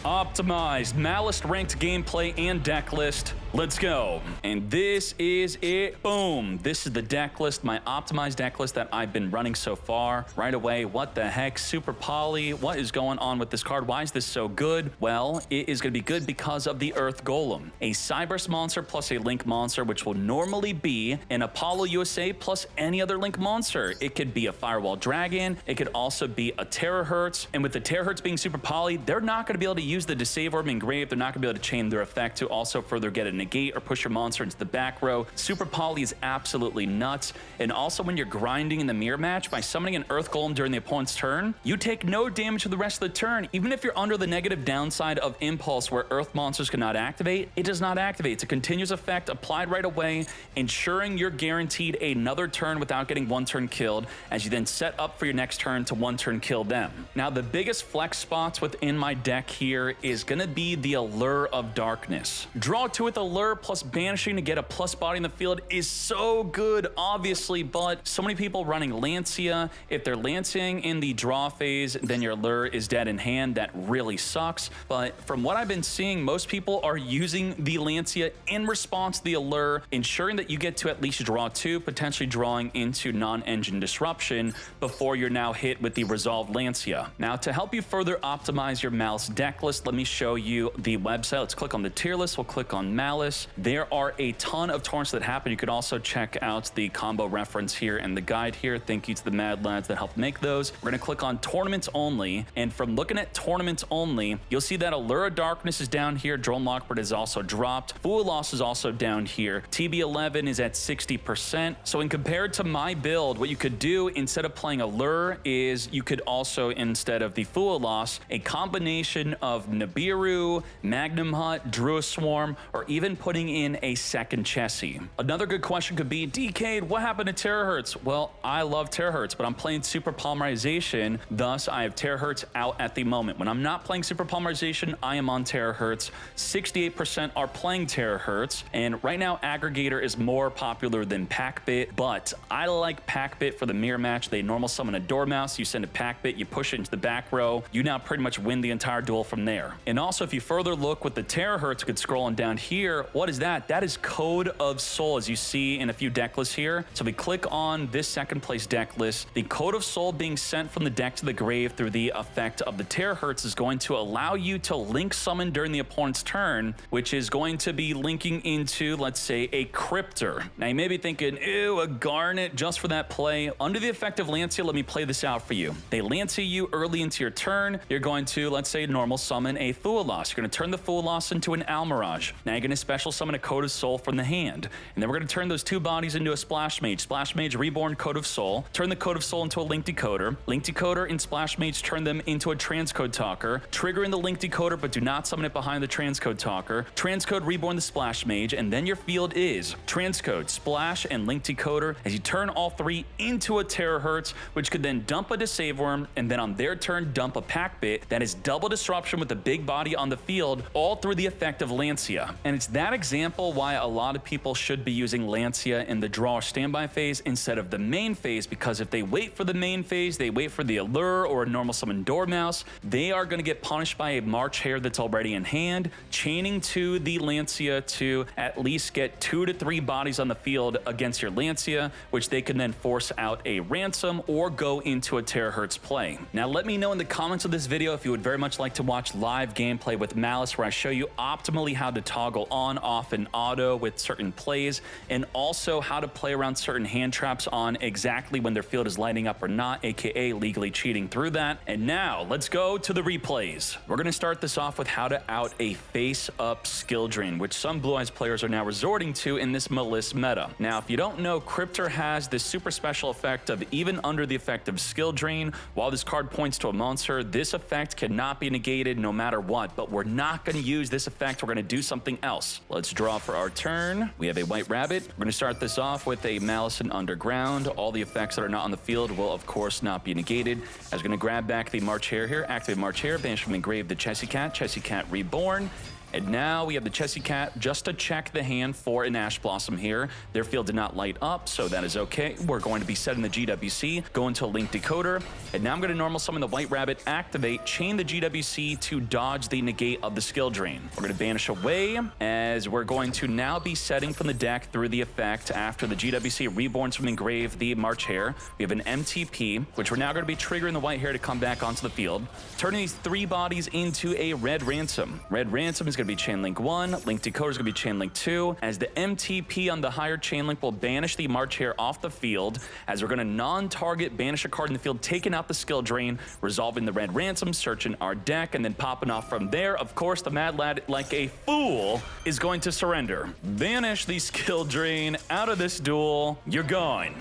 Optimized, Maliss ranked gameplay and deck list. Let's go. And this is it. Boom. This is the deck list, my optimized deck list that I've been running so far. Right away, what the heck? Super Poly. What is going on with this card? Why is this so good? Well, it is going to be good because of the Earth Golem. A Cyberse monster plus a Link monster, which will normally be an Apollo USA plus any other Link monster. It could be a Firewall Dragon. It could also be a Terahertz. And with the Terahertz being Super Poly, they're not going to be able to use the Deceive Orb Engraved. They're not going to be able to chain their effect to also further get a negate or push your monster into the back row. Super Poly is absolutely nuts. And also when you're grinding in the mirror match, by summoning an Earth Golem during the opponent's turn, you take no damage for the rest of the turn. Even if you're under the negative downside of Impulse where Earth monsters cannot activate, it does not activate. It's a continuous effect applied right away, ensuring you're guaranteed another turn without getting one turn killed, as you then set up for your next turn to one turn kill them. Now, the biggest flex spots within my deck here is going to be the Allure of Darkness. Draw 2 with Allure plus Banishing to get a plus body in the field is so good, obviously, but so many people running Lancia. If they're lancing in the draw phase, then your Allure is dead in hand. That really sucks. But from what I've been seeing, most people are using the Lancia in response to the Allure, ensuring that you get to at least draw 2, potentially drawing into non-engine disruption before you're now hit with the Resolved Lancia. Now, to help you further optimize your Maliss deck list, let me show you the website. Let's click on the tier list. We'll click on Maliss. There are a ton of tournaments that happen. You could also check out the combo reference here and the guide here. Thank you to the Mad Lads that helped make those. We're going to click on Tournaments Only, and from looking at Tournaments Only, you'll see that Allure of Darkness is down here. Drone Lockbird is also dropped. Fool Loss is also down here. TB11 is at 60%. So in compared to my build, what you could do instead of playing Allure is you could also, instead of the Fool Loss, a combination of Nibiru, Magnum Hut, Druid Swarm, or even putting in a second Chessie. Another good question could be, DK, what happened to Terahertz? Well, I love Terahertz, but I'm playing Super Polymerization, thus I have Terahertz out at the moment. When I'm not playing Super Polymerization, I am on Terahertz. 68% are playing Terahertz, and right now Aggregator is more popular than Packbit, but I like Packbit for the mirror match. They normal summon a Dormouse, you send a Packbit, you push it into the back row, you now pretty much win the entire duel from there. And also, if you further look with the Terahertz, you could scroll on down here. What is that? That is Code of Soul, as you see in a few deck lists here. So if we click on this second place deck list, the Code of Soul being sent from the deck to the grave through the effect of the Terahertz is going to allow you to link summon during the opponent's turn, which is going to be linking into, let's say, a Cryptor. Now you may be thinking, ew, a Garnet just for that play. Under the effect of Lancia, let me play this out for you. They Lancia you early into your turn. You're going to, let's say, normal summon a Fool Loss. You're going to turn the Fool Loss into an Almirage. Now you're going to special summon a Code of Soul from the hand. And then we're going to turn those two bodies into a Splash Mage. Splash Mage Reborn Code of Soul. Turn the Code of Soul into a Link Decoder. Link Decoder and Splash Mage turn them into a Transcode Talker. Trigger in the Link Decoder, but do not summon it behind the Transcode Talker. Transcode Reborn the Splash Mage, and then your field is Transcode, Splash, and Link Decoder as you turn all three into a Terahertz, which could then dump a Deceive Worm, and then on their turn dump a Packbit. That is double disruption with the big body on the field, all through the effect of Lancia. And it's that example why a lot of people should be using Lancia in the draw or standby phase instead of the main phase, because if they wait for the main phase, they wait for the Allure or a normal summon Dormouse, they are going to get punished by a March Hare that's already in hand, chaining to the Lancia to at least get 2 to 3 bodies on the field against your Lancia, which they can then force out a Ransom or go into a Terahertz play. Now let me know in the comments of this video if you would very much like to watch live gameplay with Maliss, where I show you optimally how to toggle on, off, and auto with certain plays, and also how to play around certain hand traps on exactly when their field is lighting up or not, aka legally cheating through that. And now let's go to the replays. We're going to start this off with how to out a face-up skill drain, which some Blue Eyes players are now resorting to in this Maliss meta. Now, if you don't know, Cryptor has this super special effect of even under the effect of skill drain, while this card points to a monster, this effect cannot be negated no matter what, but we're not going to use this effect. We're going to do something else. Let's draw for our turn. We have a White Rabbit. We're going to start this off with a Maliss and Underground. All the effects that are not on the field will, of course, not be negated. I was going to grab back the March Hare here, activate March Hare, banish from engrave the Chessie Cat Reborn, And now we have the Chessie Cat just to check the hand for an Ash Blossom here. Their field did not light up, so that is okay. We're going to be setting the GWC, go into a Link Decoder, and now I'm going to normal summon the White Rabbit, activate, chain the GWC to dodge the negate of the skill drain. We're going to banish away, as we're going to now be setting from the deck through the effect after the GWC Reborns from Engrave the March Hare. We have an MTP, which we're now going to be triggering the White Hare to come back onto the field, turning these 3 bodies into a Red Ransom. Red Ransom is going to be Chain Link 1, Link Decoder is going to be Chain Link 2, as the MTP on the higher Chain Link will banish the March Hare off the field, as we're going to non-target banish a card in the field, taking out the skill drain, resolving the Red Ransom, searching our deck, and then popping off from there. Of course, the Mad Lad, like a fool, is going to surrender. Banish the skill drain out of this duel. You're gone.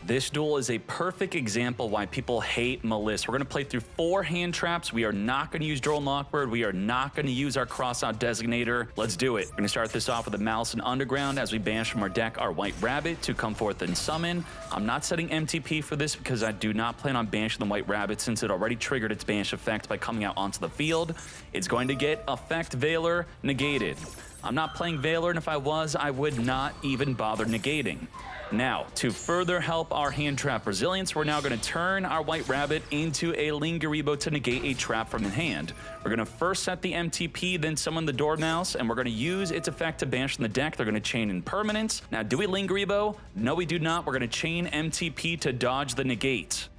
This duel is a perfect example why people hate Maliss. We're going to play through 4 hand traps. We are not going to use Droll and Lockbird. We are not going to use our Crossout Designator. Let's do it. We're going to start this off with a Maliss and Underground as we banish from our deck our White Rabbit to come forth and summon. I'm not setting MTP for this because I do not plan on banishing the White Rabbit since it already triggered its banish effect by coming out onto the field. It's going to get effect Veiler negated. I'm not playing Veiler, and if I was, I would not even bother negating. Now, to further help our hand trap resilience, we're now going to turn our White Rabbit into a Lingaribo to negate a trap from in hand. We're going to first set the MTP, then summon the Dormouse, and we're going to use its effect to banish from the deck. They're going to chain in permanence. Now, do we Lingaribo? No, we do not. We're going to chain MTP to dodge the negate.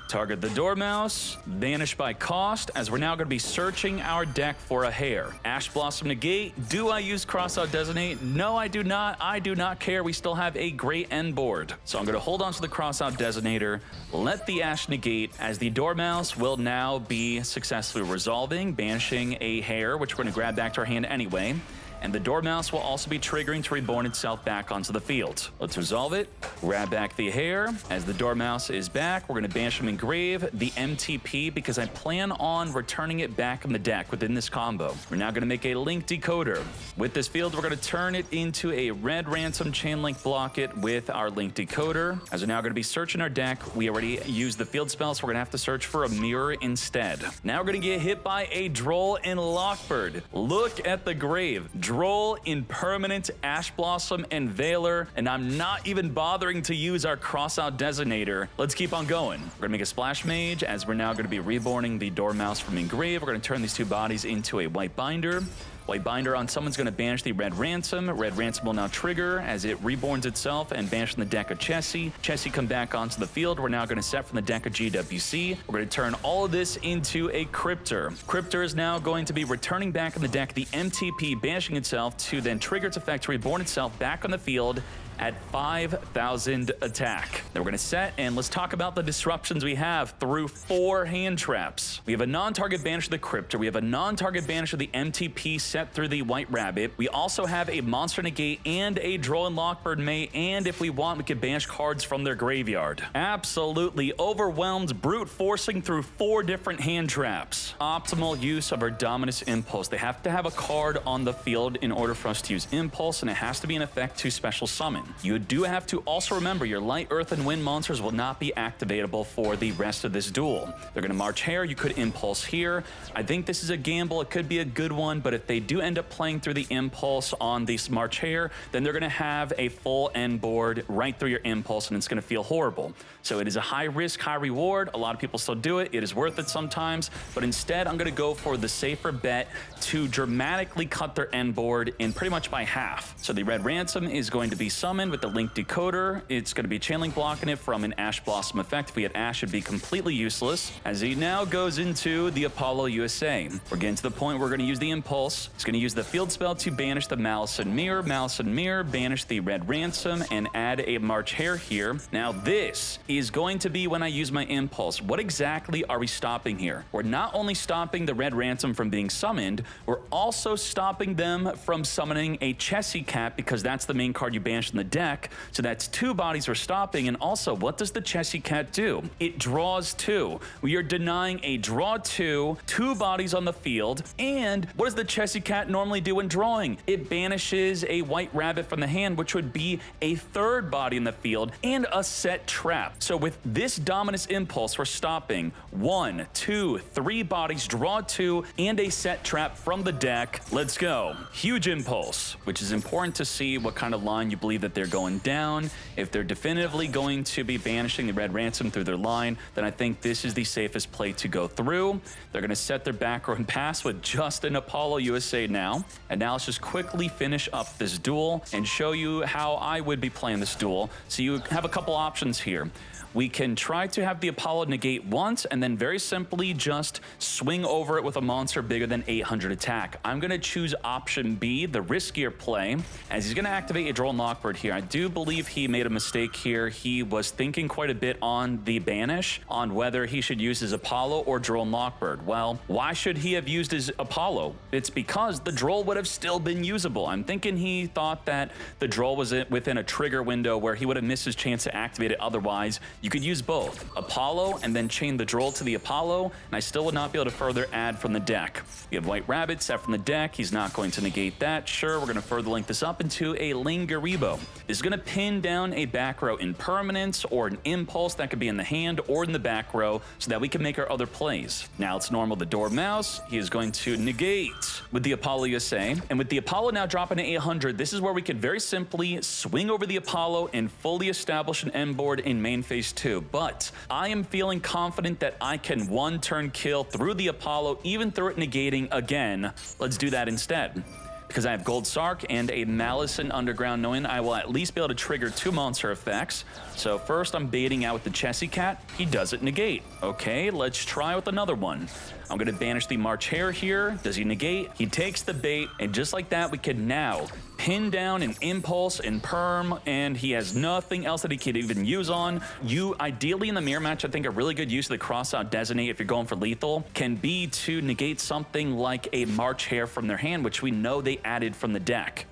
Target the Dormouse, banish by cost, as we're now going to be searching our deck for a Hare. Ash Blossom negate. Do I use Crossout Designate? No, I do not. I do not care. We still have a great end board. So I'm going to hold on to the Crossout Designator, let the Ash negate, as the Dormouse will now be successfully resolving, banishing a Hare, which we're going to grab back to our hand anyway. And the Dormouse will also be triggering to reborn itself back onto the field. Let's resolve it. Grab back the Hare. As the Dormouse is back, we're going to banish from Engrave the MTP because I plan on returning it back in the deck within this combo. We're now going to make a Link Decoder. With this field, we're going to turn it into a Red Ransom Chain Link block it with our Link Decoder. As we're now going to be searching our deck, we already used the field spell, so we're going to have to search for a Mirror instead. Now we're going to get hit by a Droll and Lockbird. Look at the grave. Droll, Impermanent, Ash Blossom, and Veiler, and I'm not even bothering to use our Crossout Designator. Let's keep on going. We're gonna make a Splash Mage, as we're now gonna be reborning the Dormouse from Engrave. We're gonna turn these 2 bodies into a White Binder. White Binder on someone's going to banish the Red Ransom. Red Ransom will now trigger as it reborns itself and banish from the deck of Chessie. Chessie come back onto the field. We're now going to set from the deck of GWC. We're going to turn all of this into a Cryptor. Cryptor is now going to be returning back in the deck the MTP, banishing itself to then trigger its effect to reborn itself back on the field at 5,000 attack. Then we're going to set, and let's talk about the disruptions we have through 4 hand traps. We have a non-target banish of the Cryptor. We have a non-target banish of the MTP set through the White Rabbit. We also have a Monster Negate and a Droll and Lockbird Mate, and if we want, we can banish cards from their graveyard. Absolutely overwhelmed, brute forcing through 4 different hand traps. Optimal use of our Dominus Impulse. They have to have a card on the field in order for us to use Impulse, and it has to be an effect to special summon. You do have to also remember your Light, Earth, and Wind monsters will not be activatable for the rest of this duel. They're going to March Hare. You could Impulse here. I think this is a gamble. It could be a good one, but if they do end up playing through the Impulse on this March Hare, then they're going to have a full end board right through your Impulse, and it's going to feel horrible. So it is a high risk, high reward. A lot of people still do it. It is worth it sometimes, but instead I'm going to go for the safer bet to dramatically cut their end board in pretty much by half. So the Red Ransom is going to be summoned with the Link Decoder. It's going to be Chain Link blocking it from an Ash Blossom effect. If we had Ash, it'd be completely useless, as he now goes into the Apollo USA. We're getting to the point where we're going to use the Impulse. It's going to use the field spell to banish the Maliss and Mirror. Maliss and Mirror, banish the Red Ransom, and add a March Hare here. Now this is going to be when I use my Impulse. What exactly are we stopping here? We're not only stopping the Red Ransom from being summoned, we're also stopping them from summoning a Chessie Cat, because that's the main card you banish in the deck. So that's 2 bodies we're stopping. And also, what does the Chessie Cat do? It draws 2. We are denying a draw 2 bodies on the field. And what does the Chessie Cat normally do when drawing? It banishes a White Rabbit from the hand, which would be a 3rd body in the field and a set trap. So with this Dominus Impulse, we're stopping 1, 2, 3 bodies bodies, draw 2, and a set trap from the deck. Let's go. Huge impulse, which is important to see what kind of line you believe that they're going down. If they're definitively going to be banishing the red ransom through their line, then I think this is the safest play to go through. They're going to set their back row and pass with just an Apollo USA now. And now let's just quickly finish up this duel and show you how I would be playing this duel. So you have a couple options here. We can try to have the Apollo negate once and then very simply just swing over it with a monster bigger than 800 attack. I'm going to choose option B, the riskier play, as he's going to activate a Drone Lockbird here. I do believe he made a mistake here. He was thinking quite a bit on the banish, on whether he should use his Apollo or Drone Lockbird. Well, why should he have used his Apollo? It's because the Droll would have still been usable. I'm thinking he thought that the Droll was within a trigger window where he would have missed his chance to activate it otherwise. You could use both, Apollo and then chain the Droll to the Apollo, and I still would not be able to further add from the deck. We have White Rabbit set from the deck. He's not going to negate that. Sure, we're going to further link this up into a Lingaribo. This is going to pin down a back row impermanence or an impulse that could be in the hand or in the back row so that we can make our other plays. Now it's normal the Dormouse. He is going to negate with the Apollo USA, and with the Apollo now dropping to 800, this is where we could very simply swing over the Apollo and fully establish an end board in main phase 2. But I am feeling confident that I can one-turn kill through the Apollo, even through it negating again. Let's do that instead. Because I have Gold Sark and a Maliss in Underground, knowing I will at least be able to trigger 2 monster effects. So first I'm baiting out with the Chessie Cat. He doesn't negate. Okay, let's try with another one. I'm going to banish the March Hare here. Does he negate? He takes the bait, and just like that, we can now pin down an impulse and perm, and he has nothing else that he could even use on. You, ideally in the mirror match, I think a really good use of the cross-out designate if you're going for lethal can be to negate something like a March Hare from their hand, which we know they added from the deck.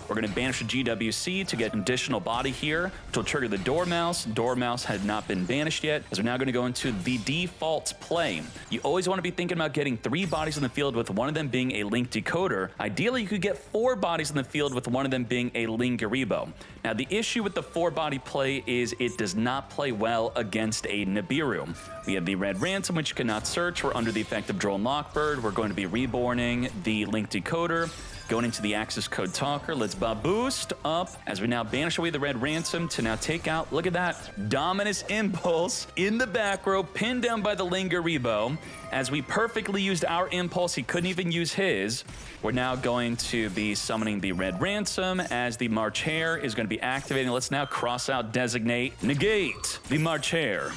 We're going to banish the GWC to get an additional body here, which will trigger the Dormouse. Dormouse had not been banished yet, as we're now going to go into the default play. You always want to be thinking about getting 3 bodies in the field, with one of them being a Link Decoder. Ideally, you could get 4 bodies in the field, with one of them being a Lingaribo. Now, the issue with the 4-body play is it does not play well against a Nibiru. We have the Red Ransom, which you cannot search. We're under the effect of Drone Lockbird. We're going to be reborning the Link Decoder. Going into the Access Code Talker, let's boost up as we now banish away the Red Ransom to now take out, look at that, Dominus Impulse in the back row, pinned down by the Lingaribo. As we perfectly used our Impulse, he couldn't even use his. We're now going to be summoning the Red Ransom as the March Hare is going to be activating. Let's now cross out Designate, negate the March Hare.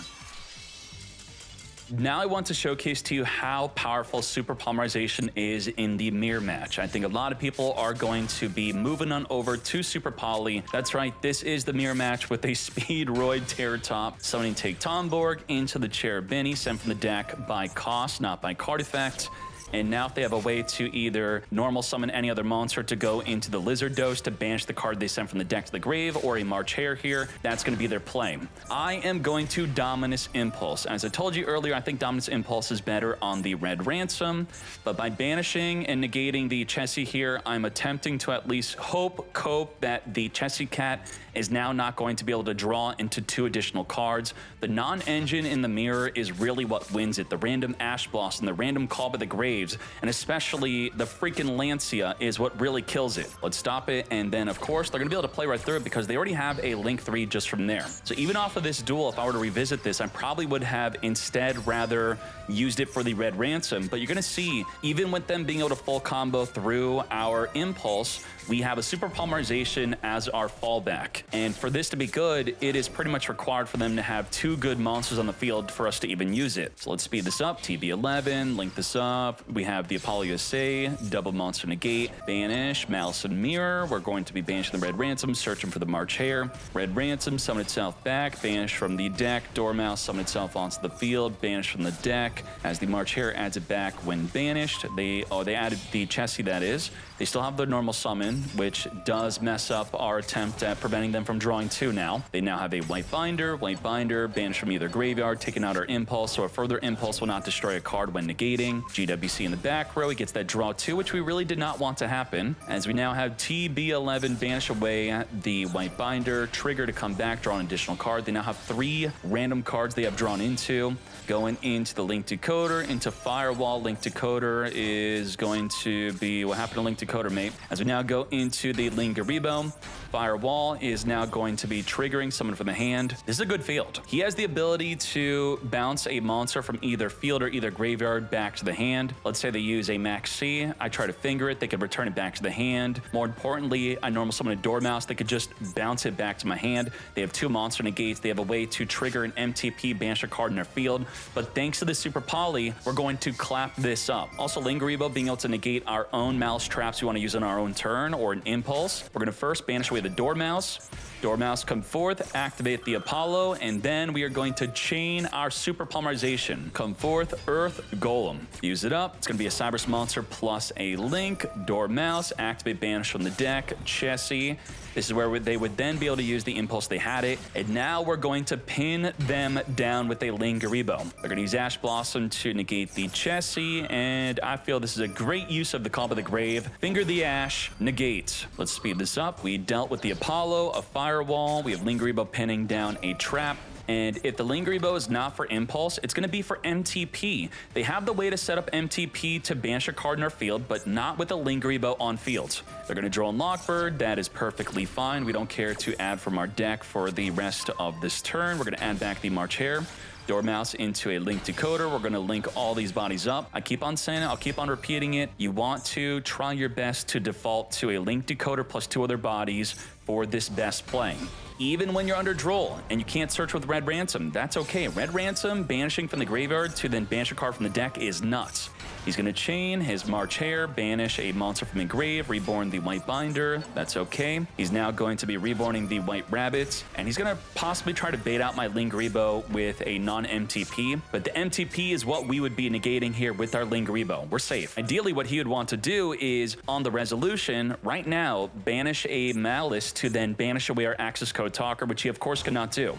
Now I want to showcase to you how powerful Super Polymerization is in the mirror match. I think a lot of people are going to be moving on over to Super Poly. That's right, this is the mirror match with a Speedroid Terror Top. Summoning Take Tomborg into the Cherubini, sent from the deck by cost, not by card effect. And now if they have a way to either normal summon any other monster to go into the Lizard Dose to banish the card they sent from the deck to the grave, or a March Hare here, that's going to be their play. I am going to Dominus Impulse. As I told you earlier, I think Dominus Impulse is better on the Red Ransom, but by banishing and negating the Chessie here, I'm attempting to at least cope that the Chessie Cat is now not going to be able to draw into 2 additional cards. The non-engine in the mirror is really what wins it. The random Ash Blossom, the random Call by the Graves, and especially the freaking Lancia is what really kills it. Let's stop it, and then of course they're gonna be able to play right through it because they already have a Link 3 just from there. So even off of this duel, if I were to revisit this, I probably would have instead rather used it for the Red Ransom, but you're gonna see, even with them being able to full combo through our Impulse, we have a Super Polymerization as our fallback. And for this to be good, it is pretty much required for them to have 2 good monsters on the field for us to even use it. So let's speed this up, TB11, link this up. We have the Apollo USA, double monster negate, banish, Malice and Mirror. We're going to be banishing the Red Ransom, searching for the March Hare. Red Ransom, summon itself back, banish from the deck. Dormouse, summon itself onto the field, banish from the deck. As the March Hare adds it back when banished. They added the Chessie, that is. They still have their normal summon, which does mess up our attempt at preventing them from drawing 2 now. They now have a White Binder, banished from either graveyard, taking out our Impulse, so a further Impulse will not destroy a card when negating. GWC GWC in the back row. He gets that draw 2, which we really did not want to happen, as we now have TB11 banish away the white binder, trigger to come back, draw an additional card. They now have 3 random cards they have drawn into. Going into the Link Decoder, into Firewall. Link Decoder is going to be what happened to Link Decoder, mate. As we now go into the Lingaribo, Firewall is now going to be triggering someone from the hand. This is a good field. He has the ability to bounce a monster from either field or either graveyard back to the hand. Let's say they use a Max C. I try to finger it. They could return it back to the hand. More importantly, I normal summon a Dormouse. They could just bounce it back to my hand. They have 2 monster negates. They have a way to trigger an MTP, banish a card in their field. But thanks to the Super Poly, we're going to clap this up. Also, Lingaribo being able to negate our own Malice traps we want to use on our own turn or an impulse. We're going to first banish away the Dormouse. Dormouse come forth, activate the Apollo, and then we are going to chain our Super Polymerization. Come forth, Earth Golem. Use it up. It's going to be a Cybers monster plus a Link. Dormouse, activate banish from the deck. Chessie. This is where they would then be able to use the impulse they had it. And now we're going to pin them down with a Lingaribo. They're going to use Ash Blossom to negate the Chessie, and I feel this is a great use of the Call by the Grave. Finger the Ash, negate. Let's speed this up. We dealt with the Apollo, a Firewall. We have Lingaribo pinning down a trap. And if the Lingaribo is not for Impulse, it's going to be for MTP. They have the way to set up MTP to banish a card in our field, but not with a Lingaribo on field. They're going to draw Lockbird. That is perfectly fine. We don't care to add from our deck for the rest of this turn. We're going to add back the March Hare. Dormouse into a Link Decoder. We're going to link all these bodies up. I keep on saying it. I'll keep on repeating it. You want to try your best to default to a Link Decoder plus 2 other bodies for this best play. Even when you're under Droll and you can't search with Red Ransom, that's okay. Red Ransom banishing from the graveyard to then banish a card from the deck is nuts. He's going to chain his March Hare, banish a monster from the grave, reborn the White Binder. That's okay. He's now going to be reborning the White Rabbits, and he's going to possibly try to bait out my Lingaribo with a non-MTP, but the MTP is what we would be negating here with our Lingaribo. We're safe. Ideally, what he would want to do is, on the resolution, right now, banish a Malice to then banish away our access code talker, which he, of course, cannot do.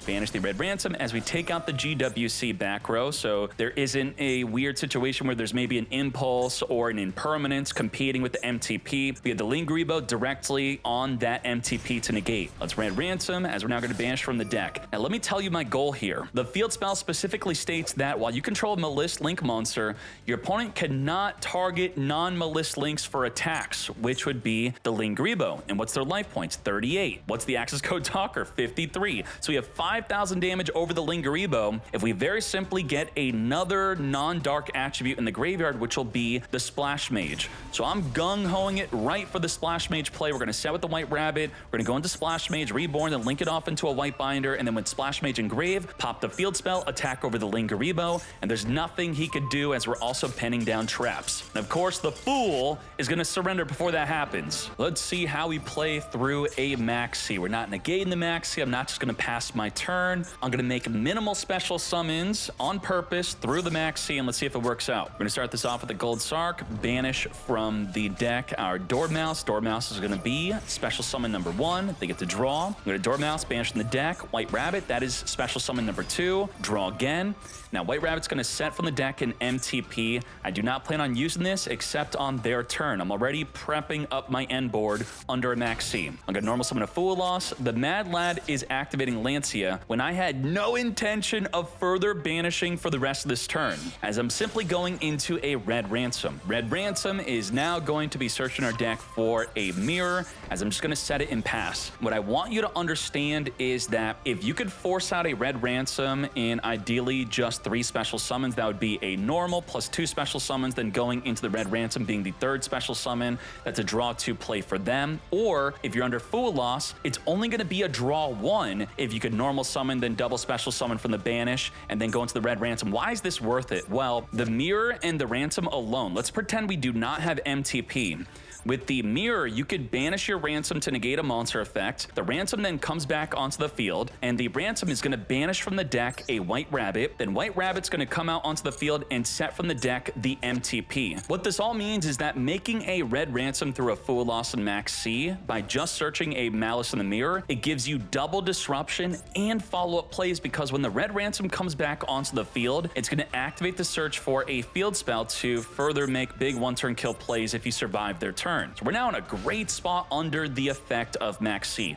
Banish the Red Ransom as we take out the GWC back row, so there isn't a weird situation where there's maybe an Impulse or an Impermanence competing with the MTP. We have the Lingaribo directly on that MTP to negate. Let's Red Ransom as we're now going to banish from the deck. Now let me tell you my goal here. The field spell specifically states that while you control a Maliss Link monster, your opponent cannot target non-Maliss links for attacks, which would be the Lingaribo. And what's their life points? 38. What's the access code talker? 53. So we have 5,000 damage over the Lingaribo if we very simply get another non-dark attribute in the graveyard, which will be the Splash Mage. So I'm gung-hoing it right for the Splash Mage play. We're going to set with the White Rabbit. We're going to go into Splash Mage, reborn, then link it off into a White Binder, and then with Splash Mage engrave, pop the field spell, attack over the Lingaribo, and there's nothing he could do as we're also pinning down traps. And of course, the Fool is going to surrender before that happens. Let's see how we play through a Maxi. We're not negating the Maxi. I'm not just going to pass my turn. I'm going to make minimal special summons on purpose through the Maxi, and let's see if it works out. We're going to start this off with a Gold Sark, banish from the deck our Dormouse. Dormouse is going to be special summon number 1. They get to draw. I'm going to Dormouse, banish from the deck. White Rabbit, that is special summon number 2. Draw again. Now, White Rabbit's going to set from the deck an MTP. I do not plan on using this except on their turn. I'm already prepping up my end board under a Maxi. I'm going to normal summon a Fool Loss. The Mad Lad is activating Lancia when I had no intention of further banishing for the rest of this turn, as I'm simply going into a Red Ransom. Red Ransom is now going to be searching our deck for a mirror, as I'm just going to set it and pass. What I want you to understand is that if you could force out a Red Ransom in ideally just 3 special summons, that would be a normal plus 2 special summons, then going into the Red Ransom being the 3rd special summon. That's a draw 2 play for them. Or if you're under Fool Loss, it's only going to be a draw 1 if you could normal summon, then double special summon from the banish, and then go into the Red Ransom. Why is this worth it? Well, the mirror and the ransom alone, let's pretend we do not have MTP. With the mirror, you could banish your ransom to negate a monster effect. The ransom then comes back onto the field, and the ransom is going to banish from the deck a White Rabbit. Then White Rabbit's going to come out onto the field and set from the deck the MTP. What this all means is that making a Red Ransom through a Fool Loss and Max C by just searching a Malice in the mirror, it gives you double disruption and follow-up plays, because when the Red Ransom comes back onto the field, it's going to activate the search for a field spell to further make big one-turn kill plays if you survive their turn. So we're now in a great spot under the effect of Max C.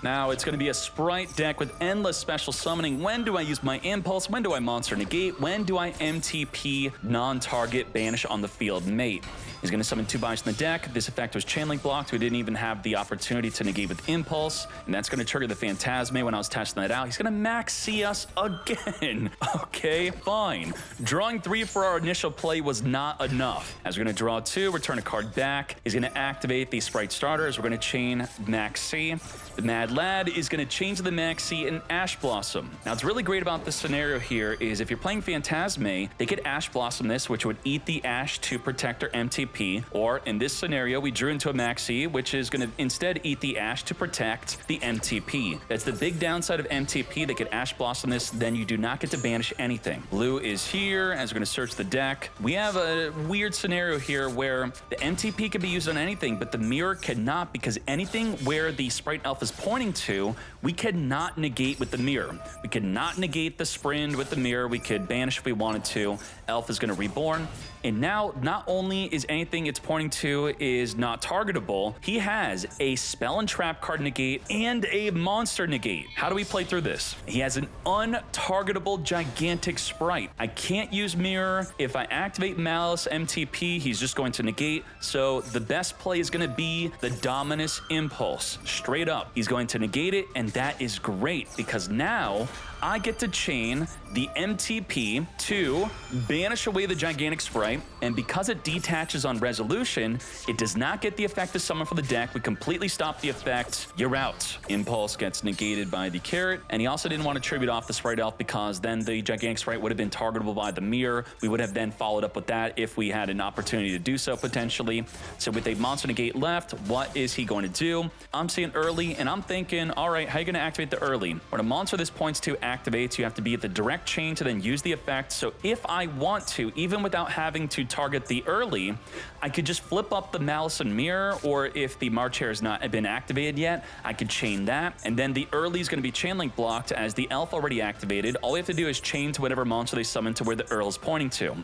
Now it's going to be a Sprite deck with endless special summoning. When do I use my Impulse? When do I Monster Negate? When do I MTP non-target banish on the field mate? He's going to summon 2 bodies in the deck. This effect was chain link blocked. We didn't even have the opportunity to negate with Impulse, and that's going to trigger the Phantasme when I was testing that out. He's going to Max C us again. Okay, fine. Drawing 3 for our initial play was not enough. As we're going to draw 2, return a card back. He's going to activate the Sprite starters. We're going to chain Max C. The Mad Lad is going to change the Max C and Ash Blossom. Now, what's really great about this scenario here is if you're playing Phantasme, they could Ash Blossom this, which would eat the Ash to protect our MTP. Or in this scenario, we drew into a Max C, which is going to instead eat the Ash to protect the MTP. That's the big downside of MTP. They could Ash Blossom this, then you do not get to banish anything. Blue is here, as we're going to search the deck. We have a weird scenario here where the MTP can be used on anything, but the mirror cannot, because anything where the Sprite Elf is pointing to, we cannot negate with the mirror. We cannot negate the sprint with the mirror. We could banish if we wanted to. Elf is going to reborn. And now, not only is anything it's pointing to is not targetable, he has a spell and trap card negate and a monster negate. How do we play through this? He has an untargetable gigantic Sprite. I can't use mirror. If I activate Maliss MTP, he's just going to negate. So the best play is going to be the Dominus Impulse. Straight up, he's going to negate it, and that is great because now I get to chain the MTP to banish away the gigantic Sprite, and because it detaches on resolution, it does not get the effect to summon for the deck. We completely stop the effect. You're out. Impulse gets negated by the carrot, and he also didn't want to tribute off the Sprite Elf because then the gigantic Sprite would have been targetable by the mirror. We would have then followed up with that if we had an opportunity to do so potentially. So with a monster negate left, what is he going to do? I'm seeing early, and I'm thinking, all right, how are you going to activate the early? When a monster this points to activates, you have to be at the direct chain to then use the effect. So if I want to, even without having to target the early, I could just flip up the Malice and Mirror, or if the March Hare has not been activated yet, I could chain that. And then the early is going to be chain link blocked as the Elf already activated. All we have to do is chain to whatever monster they summon to where the Earl is pointing to.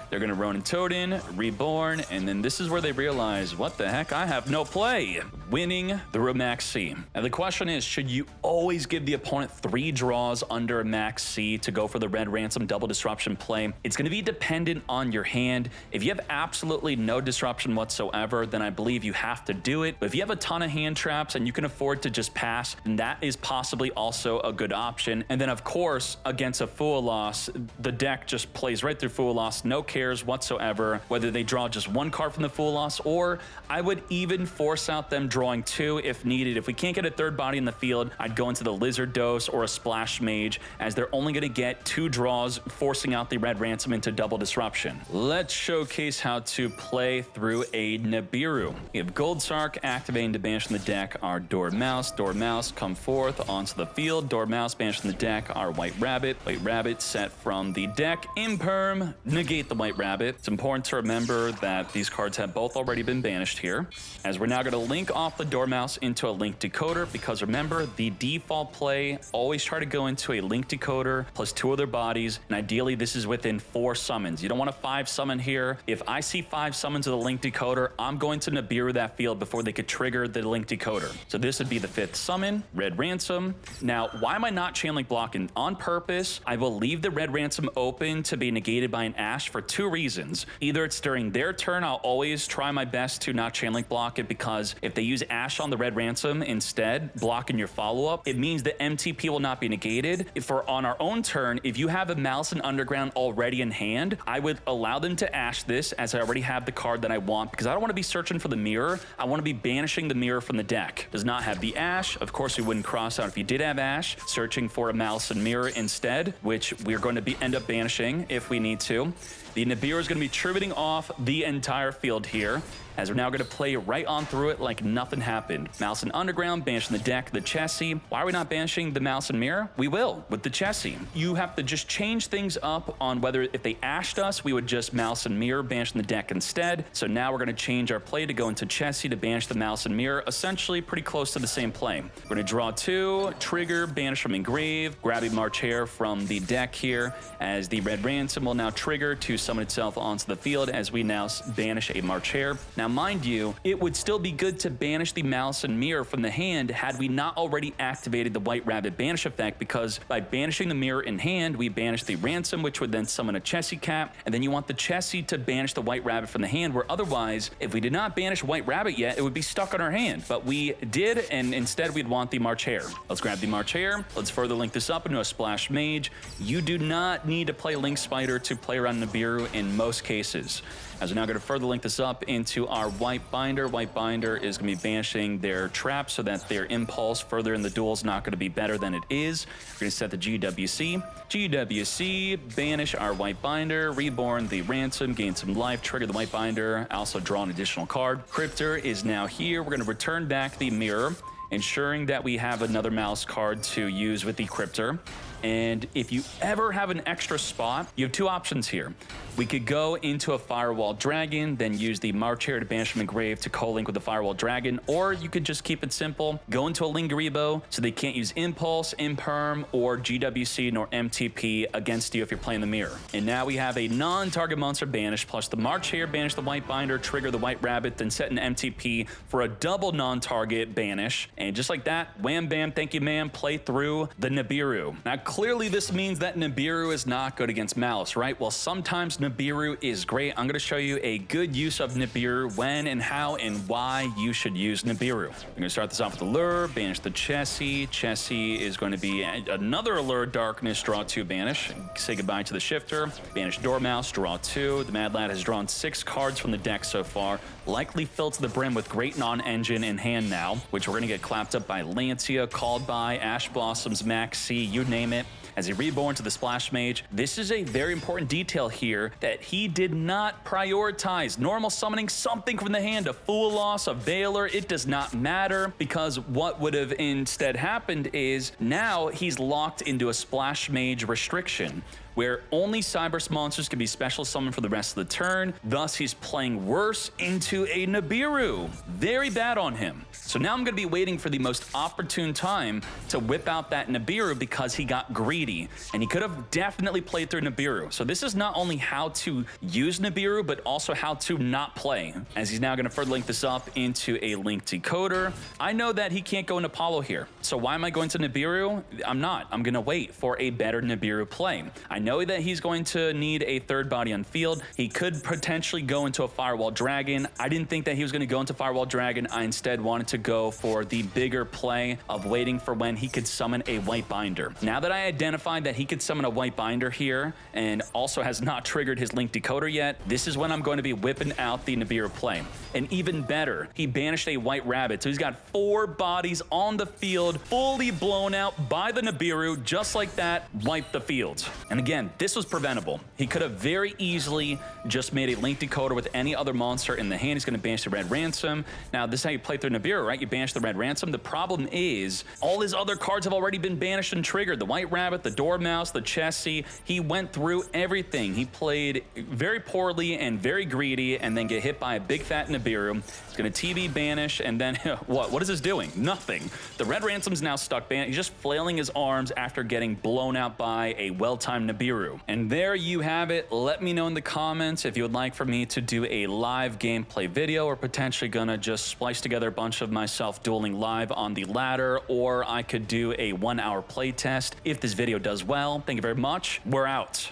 They're going to Ronin Totem, Reborn, and then this is where they realize, what the heck, I have no play. Winning through a Max C. Now the question is, should you always give the opponent 3 draws under a Max C to go for the Red Ransom double disruption play? It's going to be dependent on your hand. If you have absolutely no disruption whatsoever, then I believe you have to do it. But if you have a ton of hand traps and you can afford to just pass, then that is possibly also a good option. And then of course, against a Fool Loss, the deck just plays right through Fool Loss, no cares whatsoever whether they draw just 1 card from the Fool Loss, or I would even force out them drawing 2 if needed. If we can't get a 3rd body in the field, I'd go into the Lizard Dose or a Splash Mage, as they're only going to get 2 draws, forcing out the Red Ransom into double disruption. Let's showcase how to play through a Nibiru. We have Gold Sark activating to banish from the deck our Dormouse. Dormouse come forth onto the field. Dormouse banished from the deck our White Rabbit. White Rabbit set from the deck. Imperm, negate the White Rabbit. It's important to remember that these cards have both already been banished here, as we're now going to link off the Dormouse into a Link Decoder, because remember, the default play, always try to go into a Link Decoder plus 2 other bodies, and ideally this is within 4 summons. You don't want a 5 summon here. If I see 5 summons of the Link Decoder, I'm going to Nibiru that field before they could trigger the Link Decoder. So this would be the 5th summon, Red Ransom. Now, why am I not chain link blocking? On purpose, I will leave the Red Ransom open to be negated by an Ash for 2 reasons. Either it's during their turn, I'll always try my best to not chain link block it, because if they use Ash on the Red Ransom instead, blocking your follow-up, it means the MTP will not be negated. If we're on our own turn, if you have a Malice and Underground already in hand, I would allow them to Ash this, as I already have the card that I want, because I don't want to be searching for the mirror. I want to be banishing the mirror from the deck. Does not have the Ash. Of course, we wouldn't cross out if you did have Ash, searching for a Malice and Mirror instead, which we're going to end up banishing if we need to. The The Nibiru is going to be tributing off the entire field here, as we're now going to play right on through it like nothing happened. Maliss and Underground, banishing the deck, the Chessie. Why are we not banishing the Maliss and Mirror? We will, with the Chessie. You have to just change things up on whether, if they ashed us, we would just Maliss and Mirror, banish the deck instead. So now we're going to change our play to go into Chessie to banish the Maliss and Mirror, essentially pretty close to the same play. We're going to draw 2, trigger, banish from Engrave, grab a March Hare from the deck here, as the Red Ransom will now trigger to summon itself onto the field as we now banish a March Hare. Now, mind you, it would still be good to banish the Maliss and Mirror from the hand had we not already activated the White Rabbit banish effect, because by banishing the Mirror in hand, we banish the Ransom, which would then summon a Chessie cap, and then you want the Chessie to banish the White Rabbit from the hand, where otherwise, if we did not banish White Rabbit yet, it would be stuck on our hand. But we did, and instead we'd want the March Hare. Let's grab the March Hare. Let's further link this up into a Splash Mage. You do not need to play Link Spider to play around Nibiru in most cases. As we're now going to further link this up into our White Binder. White Binder is going to be banishing their trap so that their impulse further in the duel is not going to be better than it is. We're going to set the GWC. GWC, banish our White Binder, reborn the Ransom, gain some life, trigger the White Binder, also draw an additional card. Cryptor is now here. We're going to return back the Mirror, ensuring that we have another Maliss card to use with the Cryptor. And if you ever have an extra spot, you have 2 options here. We could go into a Firewall Dragon, then use the March Hare to banish from Engrave to co-link with the Firewall Dragon, or you could just keep it simple, go into a Lingaribo so they can't use Impulse, Imperm, or GWC nor MTP against you if you're playing the Mirror. And now we have a non-target monster banished, plus the March Hare, banish the White Binder, trigger the White Rabbit, then set an MTP for a double non-target banish. And just like that, wham bam, thank you ma'am, play through the Nibiru. Now clearly this means that Nibiru is not good against Maliss, right? Well, sometimes Nibiru is great. I'm going to show you a good use of Nibiru, when and how and why you should use Nibiru. I'm going to start this off with Allure, banish the Chessie. Chessie is going to be another Allure Darkness, draw 2, banish. Say goodbye to the Shifter. Banish Dormouse, draw 2. The Mad Lad has drawn 6 cards from the deck so far, likely filled to the brim with Great Non-Engine in hand now, which we're going to get clapped up by Lancia, called by Ash Blossoms, Max C, you name it. As he reborn to the Splash Mage, this is a very important detail here that he did not prioritize. Normal summoning something from the hand, a Fool Loss, a Veiler, it does not matter, because what would have instead happened is now he's locked into a Splash Mage restriction, where only Cyberse monsters can be special summoned for the rest of the turn. Thus, he's playing worse into a Nibiru. Very bad on him. So now I'm going to be waiting for the most opportune time to whip out that Nibiru, because he got greedy, and he could have definitely played through Nibiru. So this is not only how to use Nibiru, but also how to not play, as he's now going to further link this up into a Link Decoder. I know that he can't go into Apollo here. So why am I going to Nibiru? I'm not. I'm going to wait for a better Nibiru play. I know that he's going to need a third body on field. He could potentially go into a Firewall Dragon. I didn't think that he was going to go into Firewall Dragon. I instead wanted to go for the bigger play of waiting for when he could summon a White Binder. Now that I identified that he could summon a White Binder here and also has not triggered his Link Decoder yet, this is when I'm going to be whipping out the Nibiru play. And even better, he banished a White Rabbit, so he's got 4 bodies on the field, fully blown out by the Nibiru. Just like that, wiped the field. And again, this was preventable. He could have very easily just made a Link Decoder with any other monster in the hand. He's going to banish the Red Ransom. Now, this is how you play through Nibiru, right? You banish the Red Ransom. The problem is all his other cards have already been banished and triggered. The White Rabbit, the Dormouse, the Chessie. He went through everything. He played very poorly and very greedy, and then get hit by a big fat Nibiru. He's going to TB banish, and then what is this doing? Nothing. The Red Ransom's now stuck banished. He's just flailing his arms after getting blown out by a well-timed Nibiru. And there you have it. Let me know in the comments if you would like for me to do a live gameplay video, or potentially gonna just splice together a bunch of myself dueling live on the ladder, or I could do a 1-hour playtest if this video does well. Thank you very much. We're out.